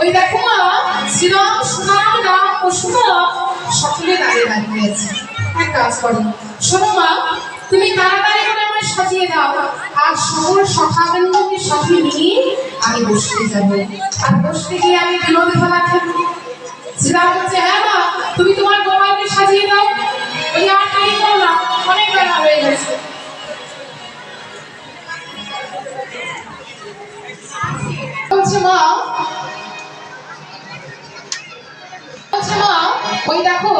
ওই দেখো মা, শ্রীরাম সুনাম রাম পশুরাম সকলে দাঁড়িয়ে দাঁড়িয়ে আছে। এক কাজ করো, শোনো মা, তুমি তাড়াতাড়ি করে আমায় সাজিয়ে দাও, আর সকল সখাবৃন্দকে সাথে নিয়ে আমি বসতে যাবো, আর বসতে গিয়ে আমি বিনোদ খেলা খেলবো। শ্রীরাম বলছে, হ্যাঁ মা, তুমি তোমার গোপালকে সাজিয়ে দাও। ওই আর দেরি করো না, অনেক বেলা হয়ে গেছে। বলছে মা, ওই দেখো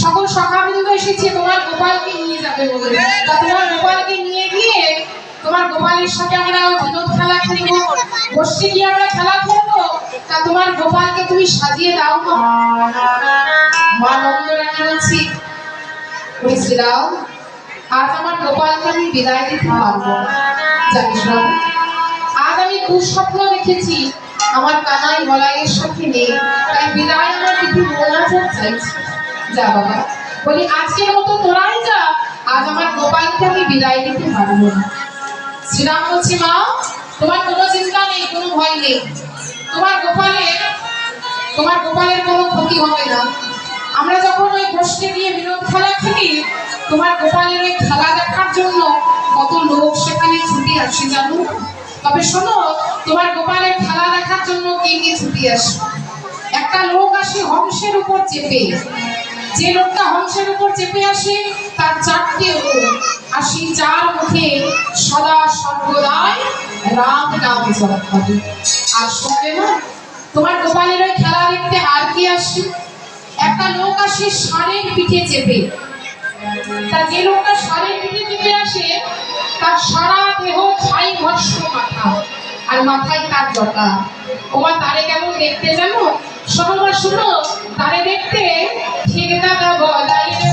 সকল সখাবৃন্দ এসেছে তোমার গোপালকে নিয়ে যাবে বলে। তা তোমার গোপালকে নিয়ে গিয়ে তোমার গোপালের সাথে আমরা বিনোদ খেলা খেলবো, বসে গিয়ে আমরা খেলা খেলবো। তা তোমার গোপালকে তুমি সাজিয়ে দাও। মা নন্দরানী বলছি, বলেছিলাম আজ আমার গোপালকে আমি বিদায় দিতে পারবো। জানিস না, আজ আমি দুঃস্বপ্ন দেখেছি, আমার কানাই বলাইয়ের সাথে নেই, তাই বিদায় আমার কিছু মোনাজাত চাইছি। যা বাবা, বলি আজকের মতো তোরাই যা, আজ আমার গোপালকে আমি বিদায় দিতে পারবো না। শ্রীরাম বলছি, মা, তোমার কোনো চিন্তা নেই, কোনো ভয় নেই, তোমার গোপালের কোনো ক্ষতি হবে না। আমরা যখন ওই বসতে গিয়ে বিনোদ খেলা খেলি, তোমার গোপালের ওই খেলা দেখার জন্য কত লোক সেখানে ছুটে আসে জানো। তবে শোনো, তোমার গোপালের খেলা দেখার জন্য কে কে ছুটে আসে? একটা লোক আসে হংসের উপর চেপে। যে লোকটা হংসের উপর চেপে আসে তার চারটে মুখ, আর সেই চার মুখে সদা সর্বদাই রাম নাম জপ করে। আর শুনবে না, তোমার গোপালের ওই খেলা দেখতে আর কি আসে? একটা লোক আসে ষাঁড়ের পিঠে চেপে। তা যে লোকটা ষাঁড়ের পিঠে চেপে আসে তার সারা দেহ ছাই ভস্ম মাথা, আর মাথায় তার জটা। ওমা, তারে কেমন দেখতে জানো? শোনো মা, শোনো, তারে দেখতে ঠিক দাদা বলাইরে